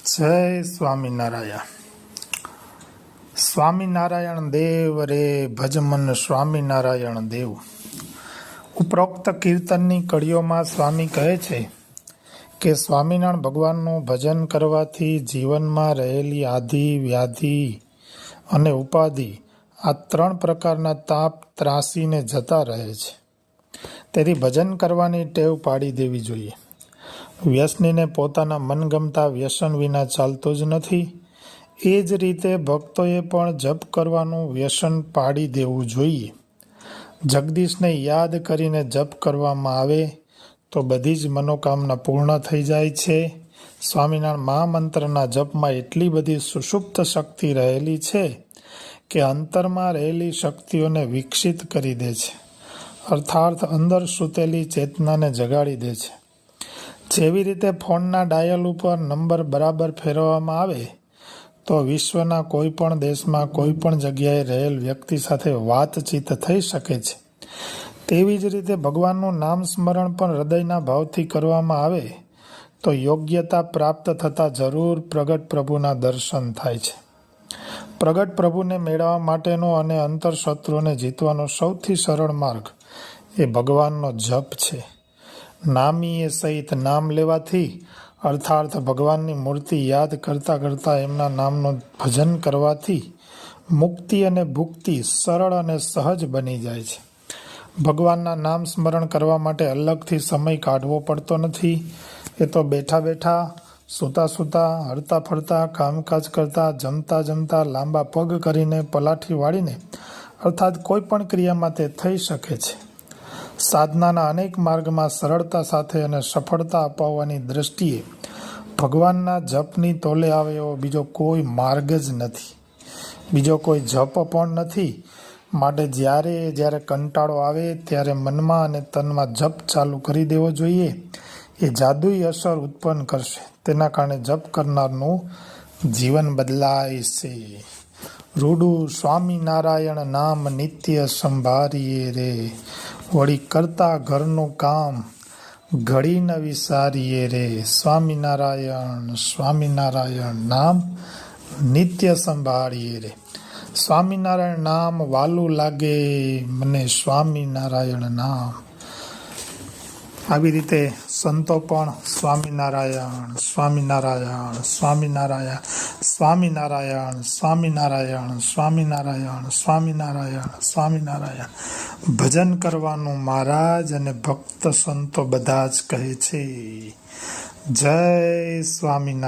જય સ્વામિનારાયણ. સ્વામિનારાયણ દેવ રે ભજ મન સ્વામિનારાયણ દેવ. ઉપરોક્ત કીર્તનની કડીઓમાં સ્વામી કહે છે કે સ્વામિનારાયણ ભગવાનનું ભજન કરવાથી જીવનમાં રહેલી આધિ વ્યાધિ અને ઉપાધિ આ 3 પ્રકારના તાપ ત્રાસીને જતા રહે છે. તેથી ભજન કરવાની ટેવ પાડી દેવી જોઈએ. વ્યસનીને પોતાના મનગમતા વ્યસન વિના ચાલતો જ નથી. એ જ રીતે ભક્તોએ પણ જપ કરવાનું વ્યસન પાડી દેવું જોઈએ. જગદીશને યાદ કરીને જપ કરવામાં આવે તો બધી જ મનોકામના પૂર્ણ થઈ જાય છે. સ્વામિનારાયણ મહામંત્રના જપમાં એટલી બધી સુષુપ્ત શક્તિ રહેલી છે કે અંતરમાં રહેલી શક્તિઓને વિકસિત કરી દે છે, અર્થાત અંદર સૂતેલી ચેતનાને જગાડી દે છે. જેવી રીતે ફોનના ડાયલ ઉપર નંબર બરાબર ફેરવવામાં આવે તો વિશ્વના કોઈ પણ દેશમાં કોઈ પણ જગ્યાએ રહેલ વ્યક્તિ સાથે વાતચીત થઈ શકે છે. તેવી જ રીતે ભગવાનનું નામ સ્મરણ પણ હૃદયના ભાવથી કરવામાં આવે તો યોગ્યતા પ્રાપ્ત થતાં જરૂર પ્રગટ પ્રભુના દર્શન થાય છે. પ્રગટ પ્રભુને મેળવવા માટેનો અને અંતરશત્રુઓને જીતવાનો સૌથી સરળ માર્ગ એ ભગવાનનો જપ છે. નામીએ સહિત નામ લેવાથી, અર્થાત ભગવાનની મૂર્તિ યાદ કરતાં કરતાં એમના નામનું ભજન કરવાથી મુક્તિ અને ભુક્તિ સરળ અને સહજ બની જાય છે. ભગવાનના નામ સ્મરણ કરવા માટે અલગથી સમય કાઢવો પડતો નથી. એ તો બેઠા બેઠા, સૂતા સૂતા, હરતા ફરતા, કામકાજ કરતા, જમતા જમતા, લાંબા પગ કરીને, પલાઠી વાળીને, અર્થાત કોઈ પણ ક્રિયામાં તે થઈ શકે છે. સાધનાના અનેક માર્ગમાં સરળતા સાથે અને સફળતા અપાવવાની દ્રષ્ટિએ ભગવાનના જપની તોલે આવે એવો બીજો કોઈ માર્ગ જ નથી, બીજો કોઈ જપ પણ નથી. માટે જ્યારે કંટાળો આવે ત્યારે મનમાં અને તનમાં જપ ચાલુ કરી દેવો જોઈએ. એ જાદુઈ અસર ઉત્પન્ન કરશે. તેના કારણે જપ કરનારનું જીવન બદલાય છે. રૂડું સ્વામિનારાયણ નામ નિત્ય સંભારીએ રે, વળી કરતા ઘરનું કામ ઘડી ન વિસારીએ રે. સ્વામિનારાયણ સ્વામિનારાયણ નામ નિત્ય સંભાળીએ રે. સ્વામિનારાયણ નામ વાલું લાગે મને, સ્વામિનારાયણ નામ. આવી રીતે સંતો પણ સ્વામિનારાયણ સ્વામિનારાયણ સ્વામિનારાયણ સ્વામિનારાયણ સ્વામિનારાયણ સ્વામિનારાયણ સ્વામિનારાયણ સ્વામિનારાયણ ભજન કરવાનું મહારાજ અને ભક્ત સંતો બધા જ કહે છે. જય સ્વામિનારાયણ.